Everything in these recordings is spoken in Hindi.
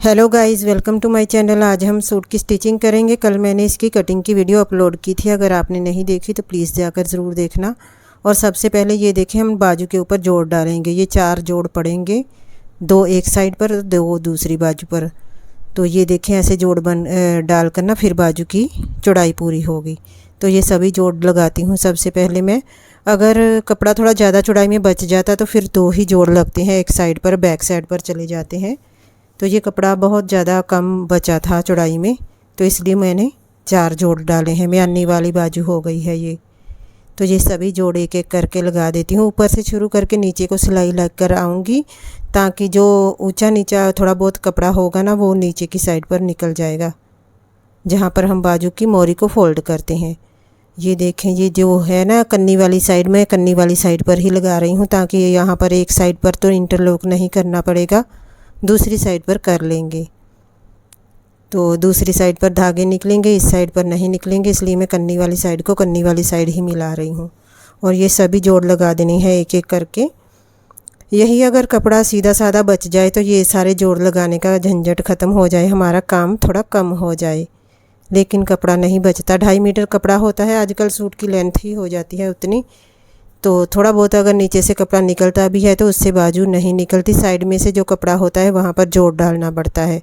Hello guys, welcome to my channel. आज हम सूट की स्टिचिंग करेंगे। कल मैंने इसकी कटिंग की वीडियो अपलोड की थी, अगर आपने नहीं देखी तो प्लीज़ जाकर ज़रूर देखना। और सबसे पहले ये देखें, हम बाजू के ऊपर जोड़ डालेंगे। ये 4 जोड़ पड़ेंगे, 2 एक साइड पर, 2 दूसरी बाजू पर। तो ये देखें, ऐसे जोड़ डाल कर ना फिर बाजू की चौड़ाई पूरी होगी। तो ये सभी जोड़ लगाती हूँ। सबसे पहले मैं, अगर कपड़ा थोड़ा ज़्यादा चौड़ाई में बच जाता तो फिर 2 ही जोड़ लगते हैं, एक साइड पर, बैक साइड पर चले जाते हैं। तो ये कपड़ा बहुत ज़्यादा कम बचा था चौड़ाई में, तो इसलिए मैंने 4 जोड़ डाले हैं। म्यानी वाली बाजू हो गई है ये। तो ये सभी जोड़ एक एक करके लगा देती हूँ। ऊपर से शुरू करके नीचे को सिलाई लग कर आऊँगी, ताकि जो ऊंचा नीचा थोड़ा बहुत कपड़ा होगा ना, वो नीचे की साइड पर निकल जाएगा, जहाँ पर हम बाजू की मोरी को फोल्ड करते हैं। ये देखें, ये जो है ना कन्नी वाली साइड में, कन्नी वाली साइड पर ही लगा रही हूँ, ताकि यहाँ पर एक साइड पर तो इंटरलॉक नहीं करना पड़ेगा, दूसरी साइड पर कर लेंगे। तो दूसरी साइड पर धागे निकलेंगे, इस साइड पर नहीं निकलेंगे, इसलिए मैं कन्नी वाली साइड को कन्नी वाली साइड ही मिला रही हूँ। और ये सभी जोड़ लगा देनी है एक एक करके। यही अगर कपड़ा सीधा साधा बच जाए तो ये सारे जोड़ लगाने का झंझट ख़त्म हो जाए, हमारा काम थोड़ा कम हो जाए। लेकिन कपड़ा नहीं बचता, 2.5 मीटर कपड़ा होता है, आजकल सूट की लेंथ ही हो जाती है उतनी। तो थोड़ा बहुत अगर नीचे से कपड़ा निकलता भी है तो उससे बाजू नहीं निकलती, साइड में से जो कपड़ा होता है वहाँ पर जोड़ डालना पड़ता है।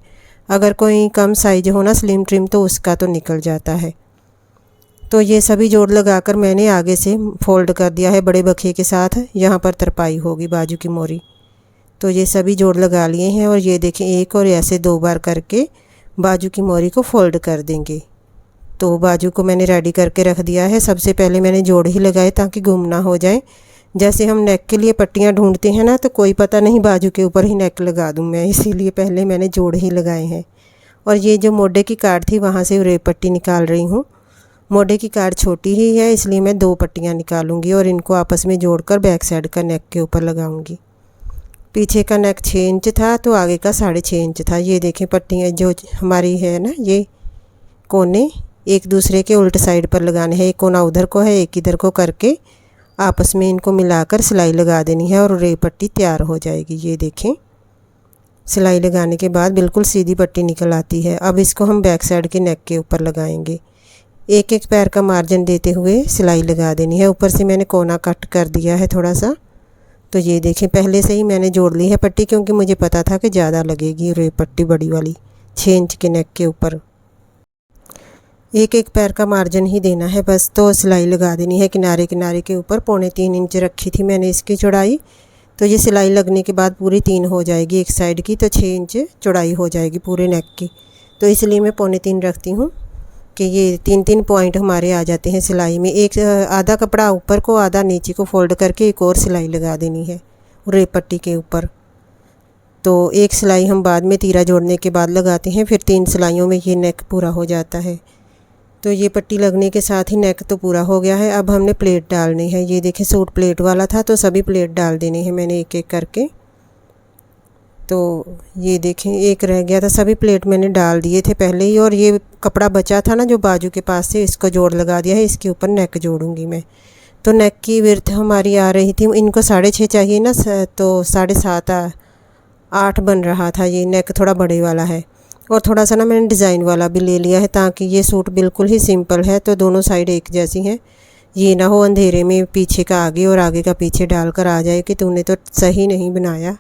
अगर कोई कम साइज हो ना, स्लिम ट्रिम, तो उसका तो निकल जाता है। तो ये सभी जोड़ लगाकर मैंने आगे से फोल्ड कर दिया है बड़े बखे के साथ, यहाँ पर तरपाई होगी बाजू की मोरी। तो ये सभी जोड़ लगा लिए हैं, और ये देखें, एक और ऐसे 2 बार करके बाजू की मोरी को फोल्ड कर देंगे। तो बाजू को मैंने रेडी करके रख दिया है। सबसे पहले मैंने जोड़ ही लगाए ताकि गुम ना हो जाए। जैसे हम नेक के लिए पट्टियाँ ढूंढते हैं ना, तो कोई पता नहीं बाजू के ऊपर ही नेक लगा दूँ मैं, इसीलिए पहले मैंने जोड़ ही लगाए हैं। और ये जो मोढे की काट थी वहाँ से रेप पट्टी निकाल रही हूँ। मोढे की काट छोटी ही है, इसलिए मैं 2 पट्टियाँ निकालूंगी और इनको आपस में जोड़कर बैक साइड का नेक के ऊपर लगाऊंगी। पीछे का नेक 6 इंच था तो आगे का 6.5 इंच था। ये देखें, पट्टियाँ जो हमारी है ना, ये कोने एक दूसरे के उल्ट साइड पर लगाने हैं। एक कोना उधर को है, एक इधर को करके आपस में इनको मिलाकर सिलाई लगा देनी है और रेप पट्टी तैयार हो जाएगी। ये देखें, सिलाई लगाने के बाद बिल्कुल सीधी पट्टी निकल आती है। अब इसको हम बैक साइड के नेक के ऊपर लगाएंगे। एक एक पैर का मार्जिन देते हुए सिलाई लगा देनी है। ऊपर से मैंने कोना कट कर दिया है थोड़ा सा। तो ये देखें, पहले से ही मैंने जोड़ ली है पट्टी, क्योंकि मुझे पता था कि ज़्यादा लगेगी रेप पट्टी बड़ी वाली 6 इंच के नेक के ऊपर। एक एक पैर का मार्जिन ही देना है बस। तो सिलाई लगा देनी है किनारे किनारे के ऊपर। 3.25 इंच रखी थी मैंने इसकी चौड़ाई, तो ये सिलाई लगने के बाद पूरी 3 हो जाएगी एक साइड की, तो 6 इंच चौड़ाई हो जाएगी पूरे नेक की। तो इसलिए मैं 3.25 रखती हूँ कि ये 3-3 पॉइंट हमारे आ जाते हैं सिलाई में। एक आधा कपड़ा ऊपर को, आधा नीचे को फोल्ड करके एक और सिलाई लगा देनी है रेप पट्टी के ऊपर। तो एक सिलाई हम बाद में तीरा जोड़ने के बाद लगाते हैं, फिर 3 सिलाइयों में ये नेक पूरा हो जाता है। तो ये पट्टी लगने के साथ ही नेक तो पूरा हो गया है। अब हमने प्लेट डालनी है। ये देखें, सूट प्लेट वाला था तो सभी प्लेट डाल देने हैं मैंने एक एक करके। तो ये देखें, एक रह गया था, सभी प्लेट मैंने डाल दिए थे पहले ही। और ये कपड़ा बचा था ना जो बाजू के पास से, इसको जोड़ लगा दिया है। इसके ऊपर नेक जोड़ूंगी मैं। तो नेक की विड्थ हमारी आ रही थी, इनको 6.5 चाहिए ना, तो 7.5 8 बन रहा था। ये नेक थोड़ा बड़े वाला है। और थोड़ा सा ना मैंने डिज़ाइन वाला भी ले लिया है, ताकि ये सूट बिल्कुल ही सिंपल है तो दोनों साइड एक जैसी हैं। ये ना हो अंधेरे में पीछे का आगे और आगे का पीछे डालकर आ जाए कि तूने तो सही नहीं बनाया।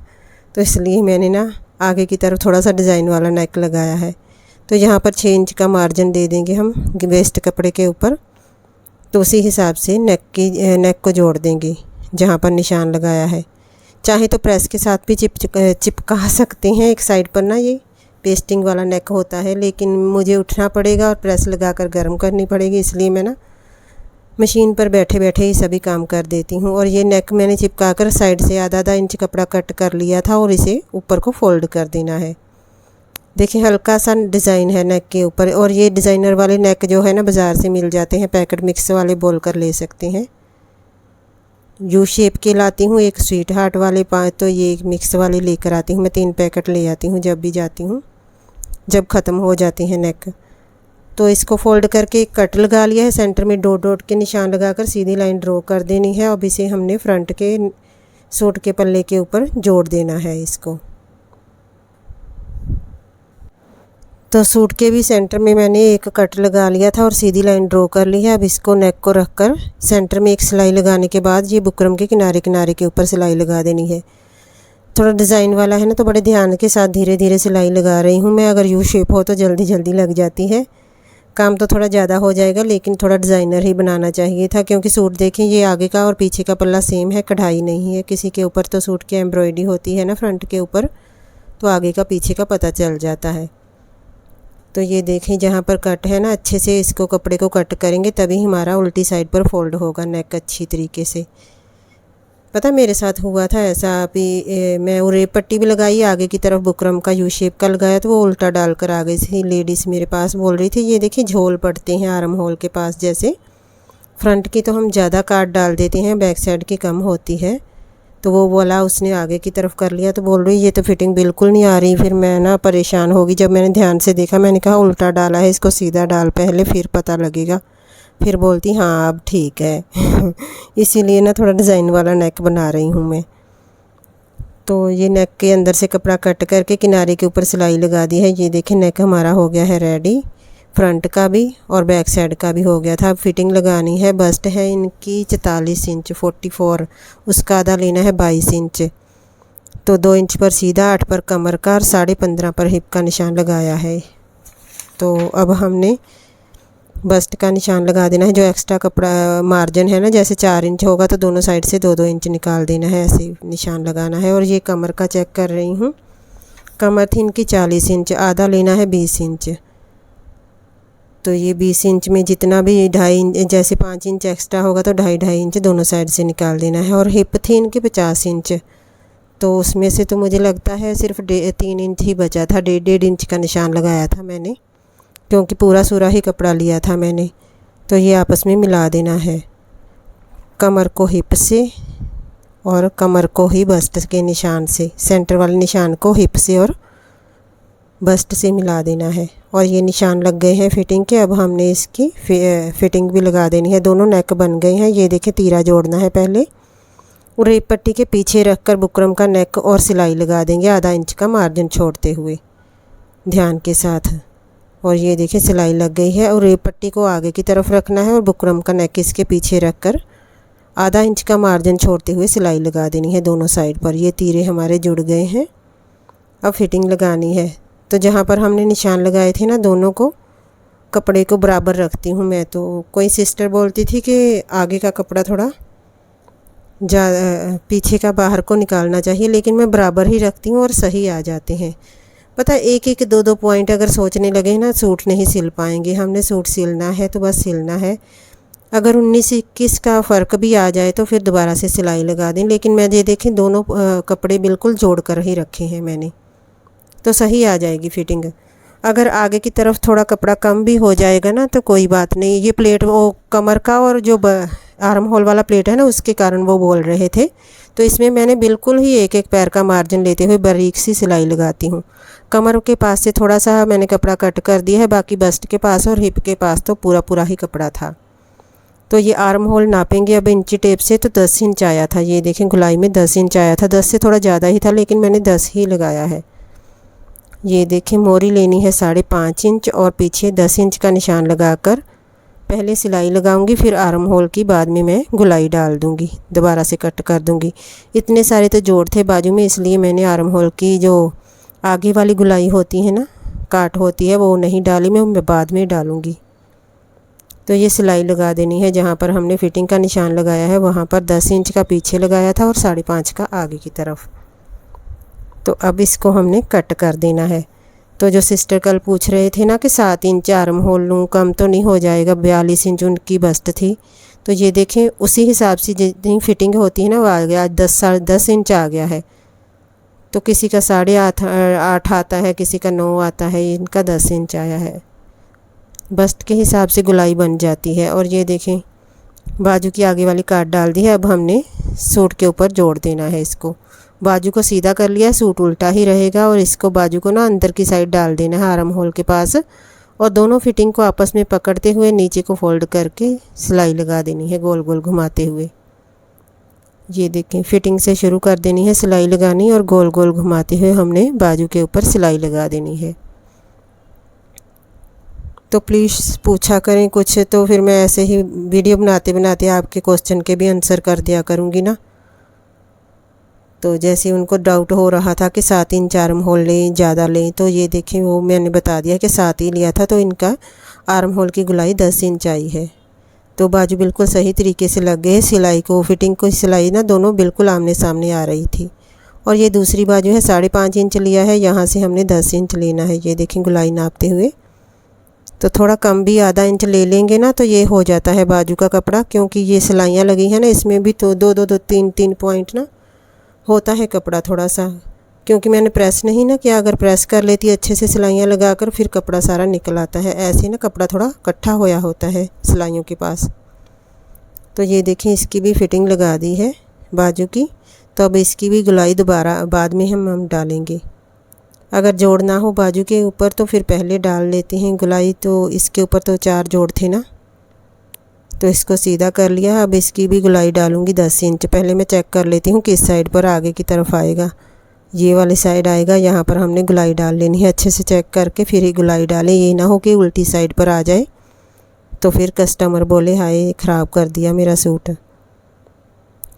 तो इसलिए मैंने ना आगे की तरफ थोड़ा सा डिज़ाइन वाला नेक लगाया है। तो यहाँ पर 6 इंच का मार्जिन दे देंगे हम वेस्ट कपड़े के ऊपर। तो उसी हिसाब से नेक को जोड़ देंगे जहाँ पर निशान लगाया है। चाहे तो प्रेस के साथ भी चिपका सकते हैं एक साइड पर ना, ये पेस्टिंग वाला नेक होता है, लेकिन मुझे उठना पड़ेगा और प्रेस लगाकर गर्म करनी पड़ेगी, इसलिए मैं ना मशीन पर बैठे बैठे ही सभी काम कर देती हूँ। और ये नेक मैंने चिपका कर साइड से आधा इंच कपड़ा कट कर लिया था और इसे ऊपर को फोल्ड कर देना है। देखिए, हल्का सा डिज़ाइन है नेक के ऊपर। और ये डिज़ाइनर वाले नेक जो है ना, बाज़ार से मिल जाते हैं, पैकेट मिक्स वाले बोल कर ले सकते हैं। यू शेप के लाती हूँ, एक स्वीट हार्ट वाले, तो ये एक मिक्स वाले लेकर आती हूँ मैं। 3 पैकेट ले आती हूँ जब भी जाती हूँ, जब ख़त्म हो जाती हैं नेक। तो इसको फोल्ड करके एक कट लगा लिया है, सेंटर में डॉट डॉट के निशान लगाकर सीधी लाइन ड्रॉ कर देनी है। अब इसे हमने फ्रंट के सूट के पल्ले के ऊपर जोड़ देना है इसको। तो सूट के भी सेंटर में मैंने एक कट लगा लिया था और सीधी लाइन ड्रॉ कर ली है। अब इसको नेक को रख कर सेंटर में एक सिलाई लगाने के बाद ये बुकरम के किनारे किनारे के ऊपर सिलाई लगा देनी है। थोड़ा डिज़ाइन वाला है ना, तो बड़े ध्यान के साथ धीरे धीरे सिलाई लगा रही हूँ मैं। अगर यू शेप हो तो जल्दी जल्दी लग जाती है। काम तो थोड़ा ज़्यादा हो जाएगा, लेकिन थोड़ा डिज़ाइनर ही बनाना चाहिए था, क्योंकि सूट देखें ये आगे का और पीछे का पल्ला सेम है, कढ़ाई नहीं है किसी के ऊपर। तो सूट की एम्ब्रॉयडरी होती है ना फ्रंट के ऊपर, तो आगे का पीछे का पता चल जाता है। तो ये देखें जहाँ पर कट है ना, अच्छे से इसको कपड़े को कट करेंगे तभी हमारा उल्टी साइड पर फोल्ड होगा नेक अच्छी तरीके से। पता मेरे साथ हुआ था ऐसा अभी, मैं उरेप पट्टी भी लगाई, आगे की तरफ बुकरम का यू शेप का लगाया तो वो उल्टा डाल कर आ गई थी। लेडीज़ मेरे पास बोल रही थी ये देखिए झोल पड़ते हैं आर्म होल के पास, जैसे फ्रंट की तो हम ज़्यादा काट डाल देते हैं, बैक साइड की कम होती है। तो वो बोला उसने आगे की तरफ कर लिया, तो बोल रही ये तो फिटिंग बिल्कुल नहीं आ रही। फिर मैं ना परेशान होगी, जब मैंने ध्यान से देखा मैंने कहा उल्टा डाला है, इसको सीधा डाल पहले फिर पता लगेगा। फिर बोलती हाँ अब ठीक है इसीलिए ना थोड़ा डिज़ाइन वाला नेक बना रही हूँ मैं। तो ये नेक के अंदर से कपड़ा कट करके किनारे के ऊपर सिलाई लगा दी है। ये देखें नेक हमारा हो गया है रेडी, फ्रंट का भी और बैक साइड का भी हो गया था। अब फिटिंग लगानी है। बस्ट है इनकी 44 इंच 44, उसका आधा लेना है 22 इंच। तो 2 इंच पर सीधा, 8 पर कमर का और 15.5 पर हिप का निशान लगाया है। तो अब हमने बस्ट का निशान लगा देना है। जो एक्स्ट्रा कपड़ा मार्जिन है ना, जैसे 4 इंच होगा तो दोनों साइड से 2-2 इंच निकाल देना है, ऐसे निशान लगाना है। और ये कमर का चेक कर रही हूँ, कमर थी इनकी 40 इंच, आधा लेना है 20 इंच। तो ये 20 इंच में जितना भी 2.5 इंच, जैसे 5 इंच एक्स्ट्रा होगा तो 2.5-2.5 इंच दोनों साइड से निकाल देना है। और हिप थी इनकी 50 इंच, तो उसमें से तो मुझे लगता है सिर्फ 3 इंच ही बचा था। 1.5 इंच का निशान लगाया था मैंने, क्योंकि पूरा सूरा ही कपड़ा लिया था मैंने। तो ये आपस में मिला देना है, कमर को हिप से और कमर को ही बस्ट के निशान से, सेंटर वाले निशान को हिप से और बस्ट से मिला देना है। और ये निशान लग गए हैं फिटिंग के। अब हमने इसकी फिटिंग भी लगा देनी है। दोनों नेक बन गए हैं। ये देखिए तीरा जोड़ना है पहले, उरेप पट्टी के पीछे रखकर बुकरम का नेक और सिलाई लगा देंगे, आधा इंच का मार्जिन छोड़ते हुए ध्यान के साथ। और ये देखिए सिलाई लग गई है। और उरेप पट्टी को आगे की तरफ रखना है और बुकरम का नेक इसके पीछे रखकर आधा इंच का मार्जिन छोड़ते हुए सिलाई लगा देनी है दोनों साइड पर। ये तीरे हमारे जुड़ गए हैं। अब फिटिंग लगानी है। तो जहाँ पर हमने निशान लगाए थे ना, दोनों को कपड़े को बराबर रखती हूँ मैं। तो कोई सिस्टर बोलती थी कि आगे का कपड़ा थोड़ा पीछे का बाहर को निकालना चाहिए, लेकिन मैं बराबर ही रखती हूँ और सही आ जाते हैं। पता है 1-1 2-2 पॉइंट अगर सोचने लगे ना, सूट नहीं सिल पाएंगे। हमने सूट सिलना है तो बस सिलना है। अगर 19-21 का फ़र्क भी आ जाए तो फिर दोबारा से सिलाई लगा दें। लेकिन मैं ये देखें दोनों कपड़े बिल्कुल जोड़ कर ही रखे हैं मैंने, तो सही आ जाएगी फिटिंग। अगर आगे की तरफ थोड़ा कपड़ा कम भी हो जाएगा ना तो कोई बात नहीं। ये प्लेट वो कमर का और जो आर्म होल वाला प्लेट है ना, उसके कारण वो बोल रहे थे। तो इसमें मैंने बिल्कुल ही 1-1 पैर का मार्जिन लेते हुए बारीक सी सिलाई लगाती हूँ। कमर के पास से थोड़ा सा मैंने कपड़ा कट कर दिया है, बाकी बस्ट के पास और हिप के पास तो पूरा पूरा ही कपड़ा था। तो ये आर्म होल नापेंगे अब इंची टेप से। तो 10 इंच आया था। ये देखें गुलाई में 10 इंच आया था, 10 से थोड़ा ज़्यादा ही था, लेकिन मैंने 10 ही लगाया है। ये देखें मोरी लेनी है 5.5 इंच और पीछे 10 इंच का निशान लगाकर पहले सिलाई लगाऊंगी, फिर आर्म होल की बाद में मैं गुलाई डाल दूंगी, दोबारा से कट कर दूंगी। इतने सारे तो जोड़ थे बाजू में, इसलिए मैंने आर्म होल की जो आगे वाली गुलाई होती है ना, काट होती है, वो नहीं डाली, मैं बाद में डालूंगी। तो ये सिलाई लगा देनी है। जहाँ पर हमने फिटिंग का निशान लगाया है वहाँ पर 10 इंच का पीछे लगाया था और 5.5 का आगे की तरफ। तो अब इसको हमने कट कर देना है। तो जो सिस्टर कल पूछ रहे थे ना कि 7 इंच आर्म होल लूँ, कम तो नहीं हो जाएगा, 42 इंच उनकी बस्ट थी। तो ये देखें उसी हिसाब से जितनी फिटिंग होती है ना वो आ गया, 10 इंच आ गया है। तो किसी का 8.5 आता है, किसी का 9 आता है, इनका 10 इंच आया है। बस्ट के हिसाब से गुलाई बन जाती है। और ये देखें बाजू की आगे वाली काट डाल दी है। अब हमने सूट के ऊपर जोड़ देना है इसको। बाजू को सीधा कर लिया, सूट उल्टा ही रहेगा। और इसको बाजू को ना अंदर की साइड डाल देना है आर्म होल के पास, और दोनों फिटिंग को आपस में पकड़ते हुए नीचे को फोल्ड करके सिलाई लगा देनी है गोल गोल घुमाते हुए। ये देखें फिटिंग से शुरू कर देनी है सिलाई लगानी, और गोल गोल घुमाते हुए हमने बाजू के ऊपर सिलाई लगा देनी है। तो प्लीज़ पूछा करें कुछ, तो फिर मैं ऐसे ही वीडियो बनाते बनाते आपके क्वेश्चन के भी आंसर कर दिया करूँगी ना। तो जैसे उनको डाउट हो रहा था कि 7 इंच आर्म होल लें ज़्यादा लें, तो ये देखें वो मैंने बता दिया कि 7 ही लिया था, तो इनका आर्म होल की गुलाई 10 इंच आई है। तो बाजू बिल्कुल सही तरीके से लग गए। सिलाई को, फिटिंग को, सिलाई ना दोनों बिल्कुल आमने सामने आ रही थी। और ये दूसरी बाजू है 5.5 इंच लिया है, यहाँ से हमने 10 इंच लेना है। ये देखें गुलाई नापते हुए, तो थोड़ा कम भी आधा इंच ले लेंगे ना तो ये हो जाता है बाजू का कपड़ा, क्योंकि ये सिलाइयाँ लगी हैं ना इसमें भी, तो दो 3 पॉइंट ना होता है कपड़ा थोड़ा सा, क्योंकि मैंने प्रेस नहीं ना किया। अगर प्रेस कर लेती अच्छे से सिलाइयाँ लगाकर, फिर कपड़ा सारा निकल आता है। ऐसे ना कपड़ा थोड़ा इकट्ठा होया होता है सिलाइयों के पास। तो ये देखें इसकी भी फिटिंग लगा दी है बाजू की। तो अब इसकी भी गुलाई दोबारा बाद में हम डालेंगे। अगर जोड़ ना हो बाजू के ऊपर तो फिर पहले डाल लेते हैं गुलाई। तो इसके ऊपर तो 4 जोड़ थे ना, तो इसको सीधा कर लिया। अब इसकी भी गुलाई डालूंगी 10 इंच। पहले मैं चेक कर लेती हूँ किस साइड पर आगे की तरफ आएगा। ये वाली साइड आएगा, यहाँ पर हमने गुलाई डाल लेनी है। अच्छे से चेक करके फिर ही गुलाई डालें, ये ना हो कि उल्टी साइड पर आ जाए तो फिर कस्टमर बोले हाय ख़राब कर दिया मेरा सूट।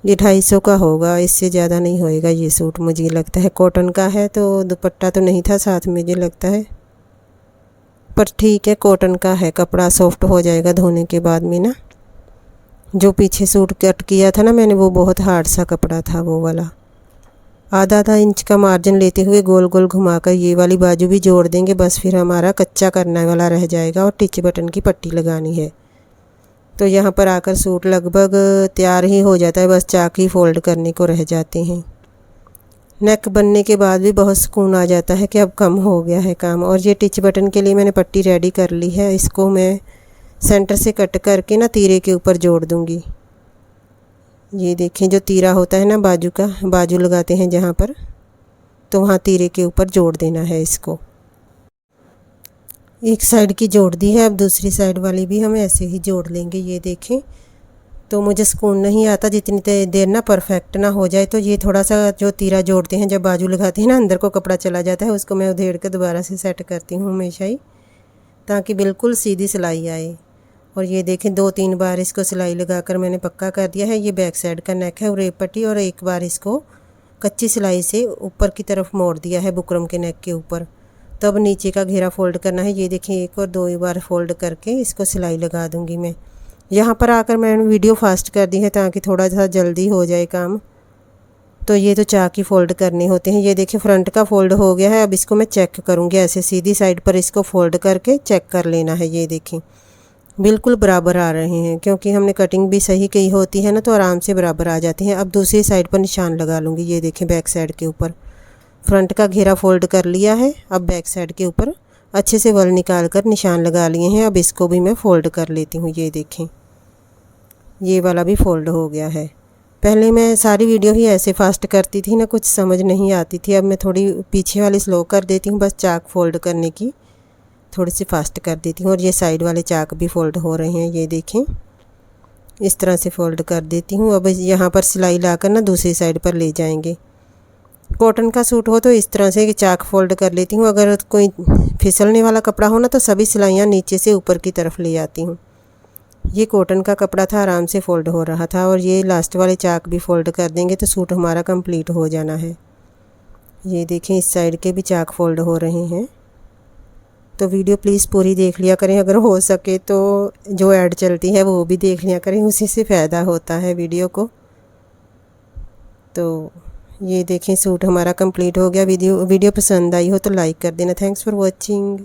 ये 250 का होगा, इससे ज़्यादा नहीं होएगा ये सूट। मुझे लगता है कॉटन का है, तो दुपट्टा तो नहीं था साथ में मुझे लगता है, पर ठीक है कॉटन का है। कपड़ा सॉफ्ट हो जाएगा धोने के बाद में ना। जो पीछे सूट कट किया था ना मैंने, वो बहुत हार्ड सा कपड़ा था वो वाला। आधा इंच का मार्जिन लेते हुए गोल गोल घुमाकर ये वाली बाजू भी जोड़ देंगे। बस फिर हमारा कच्चा करने वाला रह जाएगा और टिच बटन की पट्टी लगानी है। तो यहाँ पर आकर सूट लगभग तैयार ही हो जाता है, बस चाक ही फोल्ड करने को रह जाते हैं। नेक बनने के बाद भी बहुत सुकून आ जाता है कि अब कम हो गया है काम। और ये टिच बटन के लिए मैंने पट्टी रेडी कर ली है। इसको मैं सेंटर से कट करके ना तीरे के ऊपर जोड़ दूंगी। ये देखें जो तीरा होता है ना बाजू का, बाजू लगाते हैं जहाँ पर, तो वहाँ तीरे के ऊपर जोड़ देना है इसको। एक साइड की जोड़ दी है, अब दूसरी साइड वाली भी हम ऐसे ही जोड़ लेंगे। ये देखें, तो मुझे सुकून नहीं आता जितनी देर ना परफेक्ट ना हो जाए। तो ये थोड़ा सा जो तीरा जोड़ते हैं जब बाजू लगाते हैं ना, अंदर को कपड़ा चला जाता है, उसको मैं उधेड़ कर दोबारा से सेट करती हूँ हमेशा ही, ताकि बिल्कुल सीधी सिलाई आए। और ये देखें 2-3 बार इसको सिलाई लगाकर मैंने पक्का कर दिया है। ये बैक साइड का नेक है उरेप पट्टी, और एक बार इसको कच्ची सिलाई से ऊपर की तरफ मोड़ दिया है बुकरम के नेक के ऊपर। तब नीचे का घेरा फोल्ड करना है। ये देखें 1 और 2 बार फोल्ड करके इसको सिलाई लगा दूंगी मैं। यहाँ पर आकर मैंने वीडियो फास्ट कर दी है ताकि थोड़ा सा जल्दी हो जाए काम। तो ये तो चाक ही फोल्ड करने होते हैं। ये देखिए फ्रंट का फोल्ड हो गया है। अब इसको मैं चेक करूँगी, ऐसे सीधी साइड पर इसको फोल्ड करके चेक कर लेना है। ये देखें बिल्कुल बराबर आ रहे हैं, क्योंकि हमने कटिंग भी सही की होती है ना, तो आराम से बराबर आ जाती हैं। अब दूसरी साइड पर निशान लगा लूँगी। ये देखें बैक साइड के ऊपर फ्रंट का घेरा फोल्ड कर लिया है। अब बैक साइड के ऊपर अच्छे से वल निकाल कर निशान लगा लिए हैं। अब इसको भी मैं फ़ोल्ड कर लेती हूँ। ये देखें ये वाला भी फ़ोल्ड हो गया है। पहले मैं सारी वीडियो ही ऐसे फास्ट करती थी ना, कुछ समझ नहीं आती थी। अब मैं थोड़ी पीछे वाली स्लो कर देती हूँ, बस चाक फ़ोल्ड करने की थोड़ी सी फास्ट कर देती हूँ। और ये साइड वाले चाक भी फ़ोल्ड हो रहे हैं। ये देखें इस तरह से फ़ोल्ड कर देती हूँ। अब यहाँ पर सिलाई लाकर ना दूसरी साइड पर ले जाएंगे। कॉटन का सूट हो तो इस तरह से चाक फ़ोल्ड कर लेती हूँ। अगर कोई फिसलने वाला कपड़ा हो ना, तो सभी सिलाइयाँ नीचे से ऊपर की तरफ ले आती हूँ। ये कॉटन का कपड़ा था, आराम से फ़ोल्ड हो रहा था। और ये लास्ट वाले चाक भी फ़ोल्ड कर देंगे तो सूट हमारा कंप्लीट हो जाना है। ये देखें इस साइड के भी चाक फ़ोल्ड हो रहे हैं। तो वीडियो प्लीज़ पूरी देख लिया करें, अगर हो सके तो जो ऐड चलती है वो भी देख लिया करें, उसी से फ़ायदा होता है वीडियो को। तो ये देखें सूट हमारा कंप्लीट हो गया। वीडियो पसंद आई हो तो लाइक कर देना। Thanks for watching.